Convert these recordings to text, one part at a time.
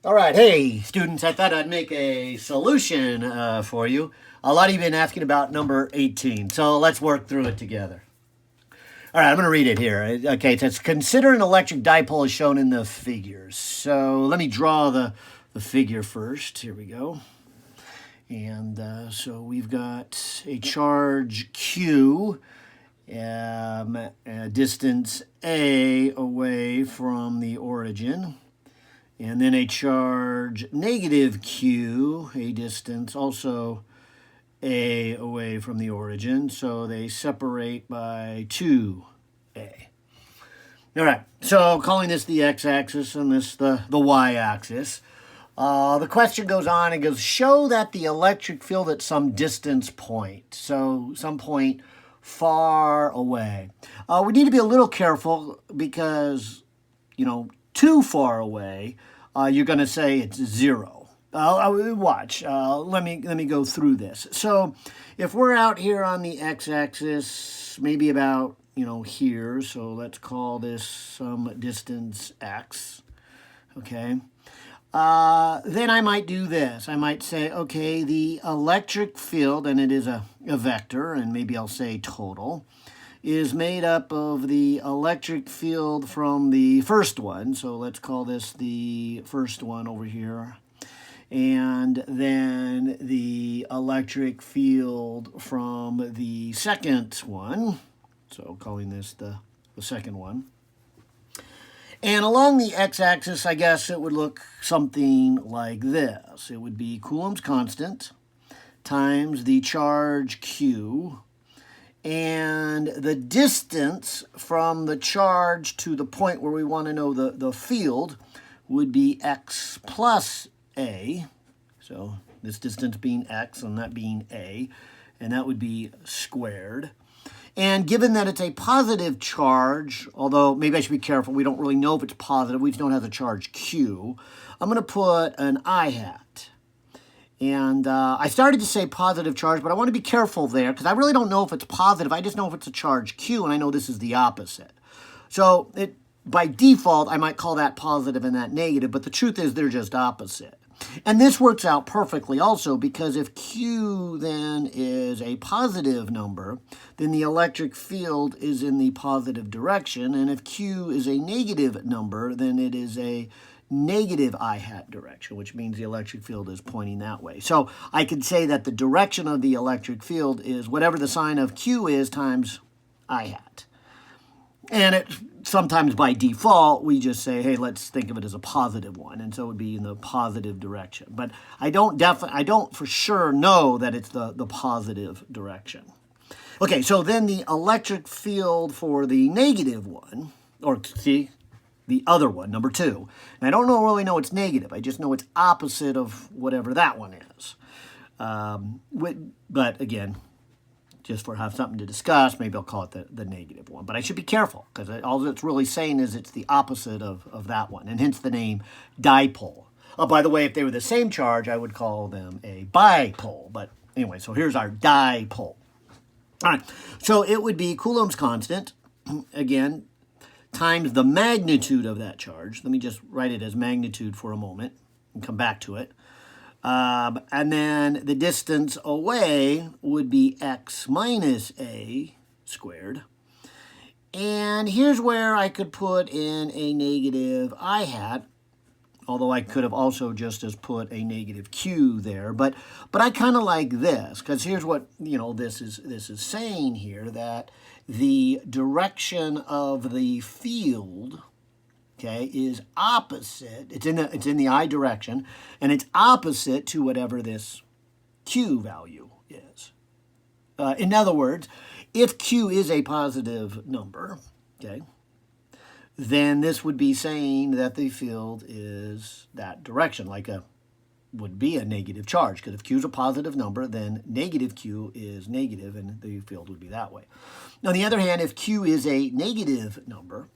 All right, hey students, I thought I'd make a solution for you. A lot of you have been asking about number 18, so let's work through it together. All right, I'm going to read it here. Okay, it says, consider an electric dipole as shown in the figures. So let me draw the figure first. Here we go. And so we've got a charge Q, a distance A away from the origin. And then a charge negative q, a distance also a away from the origin. So they separate by 2a. All right, so calling this the x-axis and this the y-axis. The question goes on and goes, show that the electric field at some distance point, so some point far away. We need to be a little careful because, too far away, you're going to say it's 0. Watch. Let me go through this. So if we're out here on the x-axis, maybe about here, so let's call this some distance x. Okay. Then I might do this. I might say, okay, the electric field, and it is a vector, and maybe I'll say total, is made up of the electric field from the first one. So let's call this the first one over here. And then the electric field from the second one. So calling this the second one. And along the x-axis, I guess it would look something like this. It would be Coulomb's constant times the charge Q, and the distance from the charge to the point where we want to know the field would be x plus a. So this distance being x and that being a, and that would be squared. And given that it's a positive charge, although maybe I should be careful, we don't really know if it's positive, we just know it has a charge Q, I'm going to put an I hat. And I started to say positive charge, but I want to be careful there because I really don't know if it's positive. I just know if it's a charge Q, and I know this is the opposite. So by default, I might call that positive and that negative, but the truth is they're just opposite. And this works out perfectly also because if Q then is a positive number, then the electric field is in the positive direction. And if Q is a negative number, then it is a negative I hat direction, which means the electric field is pointing that way. So I could say that the direction of the electric field is whatever the sign of Q is times I hat. And it sometimes by default, we just say, hey, let's think of it as a positive one. And so it would be in the positive direction. But I don't for sure know that it's the positive direction. Okay, so then the electric field for the negative one, or see, the other one, number 2. And I don't really know it's negative. I just know it's opposite of whatever that one is. But again, just for have something to discuss, maybe I'll call it the negative one. But I should be careful because all it's really saying is it's the opposite of that one, and hence the name dipole. Oh, by the way, if they were the same charge, I would call them a bipole. But anyway, so here's our dipole. All right, so it would be Coulomb's constant, again, times the magnitude of that charge. Let me just write it as magnitude for a moment and come back to it. And then the distance away would be x minus a squared. And here's where I could put in a negative I hat, although I could have also just as put a negative q there. But I kind of like this, because here's what this is saying here, that the direction of the field, okay, is opposite. It's in the I direction, and it's opposite to whatever this Q value is. In other words, if Q is a positive number, okay, then this would be saying that the field is that direction, would be a negative charge, because if Q is a positive number, then negative Q is negative, and the field would be that way. On the other hand, if Q is a negative number,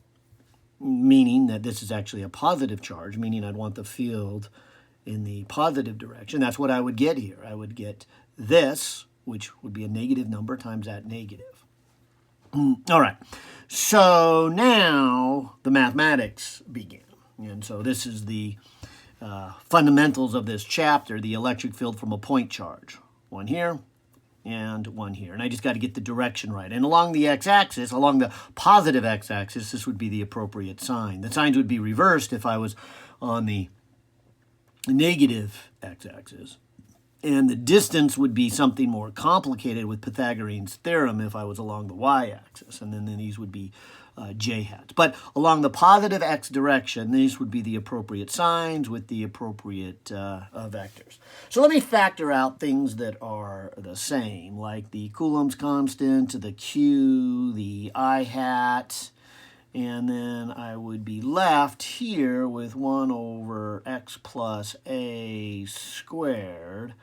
meaning that this is actually a positive charge, meaning I'd want the field in the positive direction, that's what I would get here. I would get this, which would be a negative number, times that negative. All right, so now the mathematics begin. And so this is the fundamentals of this chapter, the electric field from a point charge. One here and one here. And I just got to get the direction right. And along the x-axis, along the positive x-axis, this would be the appropriate sign. The signs would be reversed if I was on the negative x-axis. And the distance would be something more complicated with Pythagorean's theorem if I was along the y-axis. And then these would be j-hats. But along the positive x direction, these would be the appropriate signs with the appropriate vectors. So let me factor out things that are the same, like the Coulomb's constant, the q, the I hat, and then I would be left here with 1 over x plus a squared.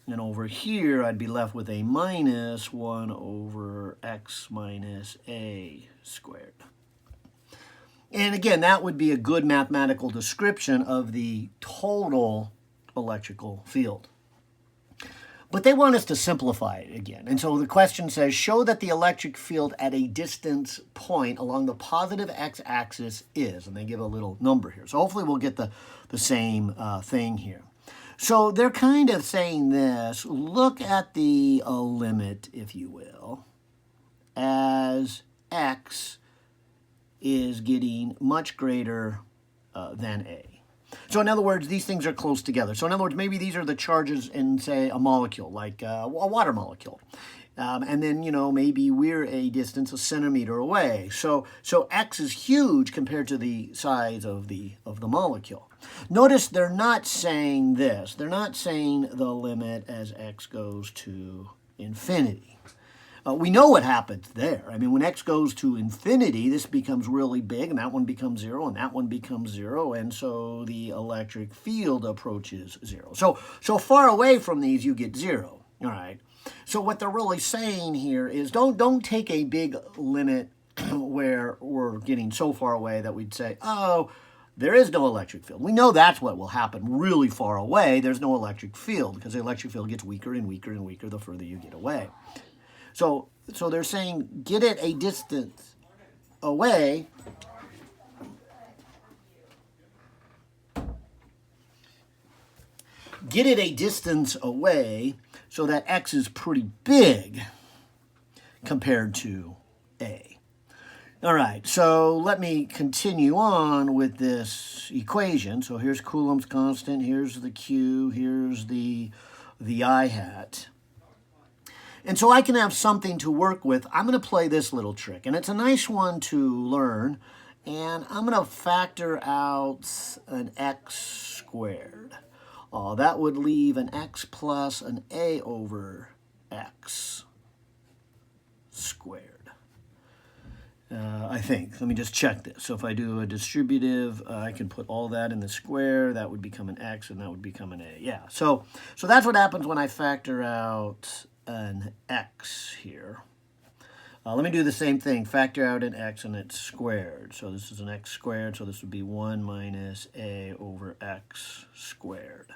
And over here, I'd be left with a minus 1 over x minus a squared. And again, that would be a good mathematical description of the total electrical field. But they want us to simplify it again. And so the question says, show that the electric field at a distance point along the positive x-axis is, and they give a little number here. So hopefully we'll get the same thing here. So they're kind of saying this, look at the limit, if you will, as x is getting much greater than a. So in other words, these things are close together. So in other words, maybe these are the charges in, say, a molecule, like a water molecule. And then, you know, maybe we're a distance a centimeter away. So x is huge compared to the size of the molecule. Notice they're not saying this. They're not saying the limit as x goes to infinity. We know what happens there. I mean, when x goes to infinity, this becomes really big, and that one becomes 0, and that one becomes 0, and so the electric field approaches 0. So far away from these, you get 0. All right. So what they're really saying here is don't take a big limit where we're getting so far away that we'd say, oh, there is no electric field. We know that's what will happen really far away. There's no electric field because the electric field gets weaker and weaker and weaker the further you get away. So they're saying get it a distance away. Get it a distance away so that x is pretty big compared to a. All right, so let me continue on with this equation. So here's Coulomb's constant, here's the q, here's the I hat. And so I can have something to work with. I'm going to play this little trick, and it's a nice one to learn. And I'm going to factor out an x squared. That would leave an x plus an a over x squared. I think. Let me just check this. So if I do a distributive, I can put all that in the square. That would become an x, and that would become an a. Yeah. So that's what happens when I factor out an x here. Let me do the same thing. Factor out an x, and it's squared. So this is an x squared. So this would be 1 minus a over x squared.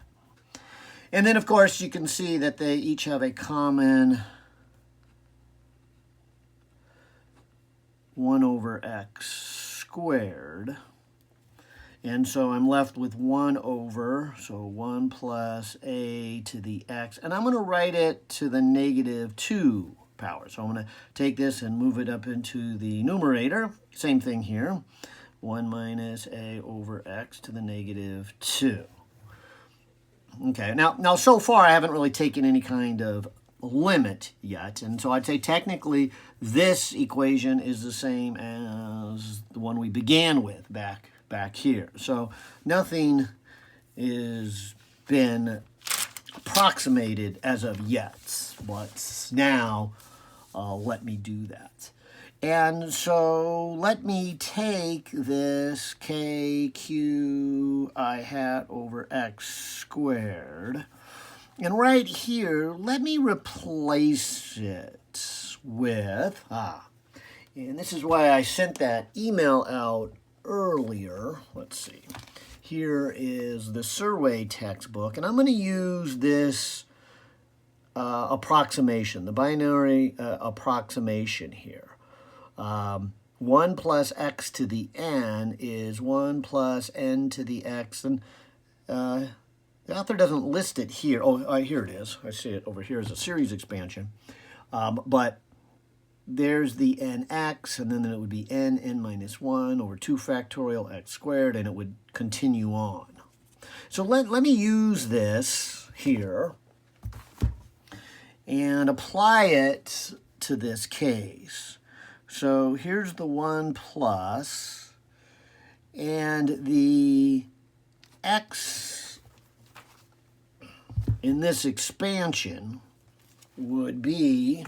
And then, of course, you can see that they each have a common 1 over x squared. And so I'm left with 1 over, so 1 plus a to the x. And I'm going to write it to the negative 2 power. So I'm going to take this and move it up into the numerator. Same thing here. 1 minus a over x to the negative 2. Okay, now so far I haven't really taken any kind of limit yet, and so I'd say technically this equation is the same as the one we began with back here. So nothing is been approximated as of yet, but now let me do that. And so let me take this k q I hat over x squared, and right here, let me replace it with, and this is why I sent that email out earlier. Let's see. Here is the Survey textbook, and I'm going to use this approximation, the binary approximation here. 1 plus x to the n is 1 plus n to the x, and the author doesn't list it here. Oh, here it is. I see it over here as a series expansion. But there's the nx, and then it would be n minus 1 over 2 factorial x squared, and it would continue on. So let me use this here and apply it to this case. So here's the 1 plus, and the x in this expansion would be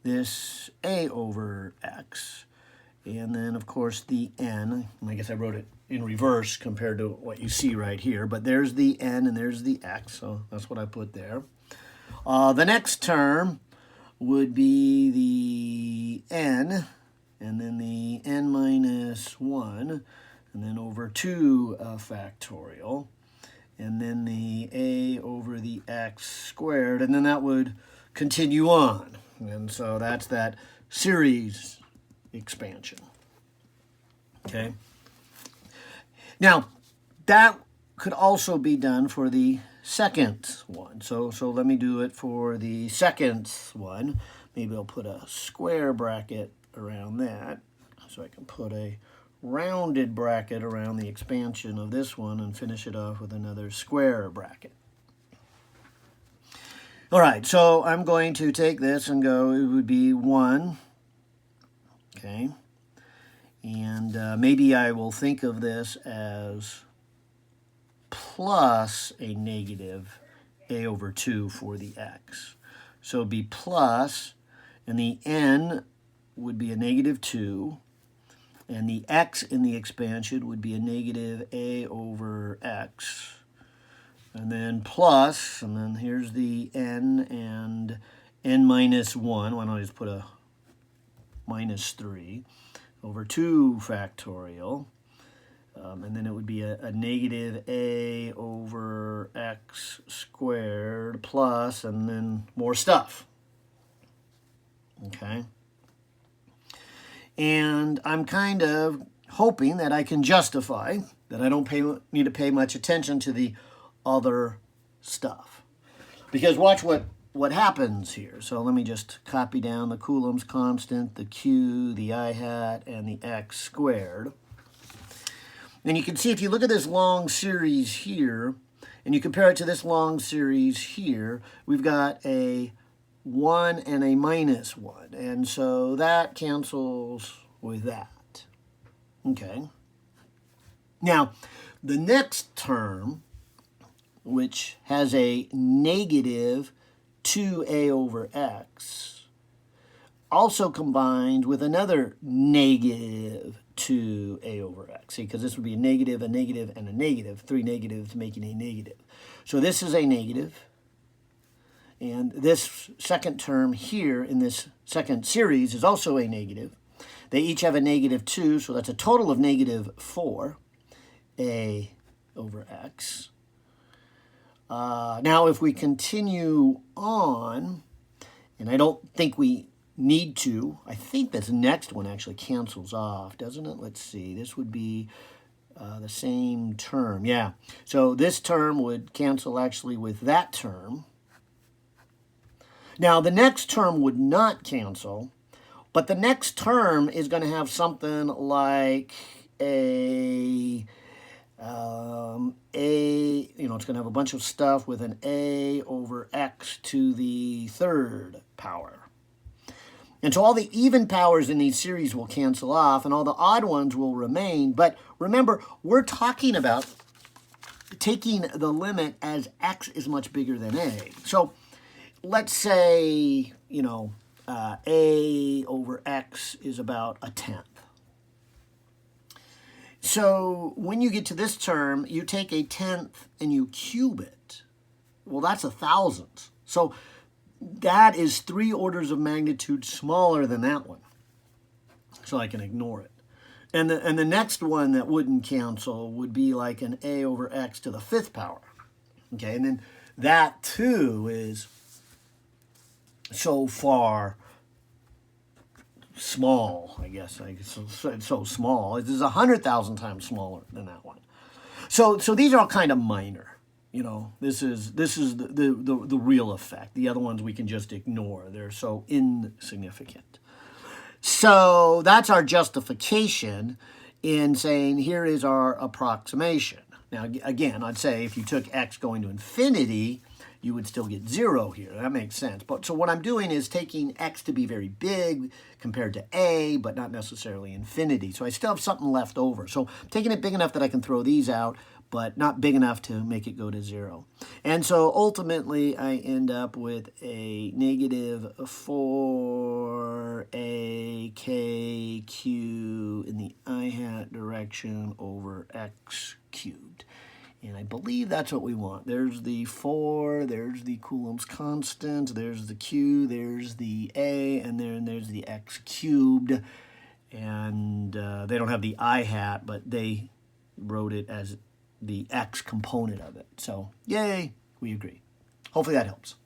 this a over x, and then of course the n. I guess I wrote it in reverse compared to what you see right here, but there's the n and there's the x, so that's what I put there. The next term would be the n, and then the n minus 1, and then over 2 factorial, and then the a over the x squared, and then that would continue on. And so that's that series expansion. Okay. Now, that could also be done for the second one. So let me do it for the second one. Maybe I'll put a square bracket around that, so I can put a rounded bracket around the expansion of this one and finish it off with another square bracket. All right, so I'm going to take this and go, it would be 1, okay, and maybe I will think of this as plus a negative a over 2 for the x. So it would be plus, and the n would be a negative 2, and the x in the expansion would be a negative a over x. And then plus, and then here's the n and n minus 1. Why don't I just put a minus 3 over 2 factorial. And then it would be a negative a over x squared plus, and then more stuff. Okay? And I'm kind of hoping that I can justify that I don't need to pay much attention to the other stuff. Because watch what happens here. So let me just copy down the Coulomb's constant, the q, the I hat, and the x squared. And you can see if you look at this long series here, and you compare it to this long series here, we've got a 1 and a minus 1. And so that cancels with that. Okay. Now, the next term, which has a negative 2a over x, also combined with another negative 2a over x. See, because this would be a negative, and a negative, 3 negatives making a negative. So this is a negative, and this second term here in this second series is also a negative. They each have a negative 2, so that's a total of negative 4a over x. Now, if we continue on, and I don't think we need to, I think this next one actually cancels off, doesn't it? Let's see. This would be the same term. Yeah. So this term would cancel actually with that term. Now, the next term would not cancel, but the next term is going to have something like it's going to have a bunch of stuff with an a over x to the third power. And so all the even powers in these series will cancel off, and all the odd ones will remain. But remember, we're talking about taking the limit as x is much bigger than a. So let's say, a over x is about a tenth. So when you get to this term, you take a tenth and you cube it. Well, that's a thousandth. So that is 3 orders of magnitude smaller than that one. So I can ignore it. And the next one that wouldn't cancel would be like an a over x to the 5th power. Okay, and then that too is so far small, I guess. It's so small. It is 100,000 times smaller than that one. So these are all kind of minor. You know, this is the real effect. The other ones we can just ignore. They're so insignificant. So that's our justification in saying here is our approximation. Now, again, I'd say if you took x going to infinity, you would still get 0 here. That makes sense. But so what I'm doing is taking x to be very big compared to a, but not necessarily infinity. So I still have something left over. So I'm taking it big enough that I can throw these out, but not big enough to make it go to 0. And so ultimately, I end up with a negative 4akq in the I hat direction over x cubed. And I believe that's what we want. There's the 4, there's the Coulomb's constant, there's the q, there's the a, and then there's the x cubed. And they don't have the I hat, but they wrote it as the x component of it. So, yay, we agree. Hopefully that helps.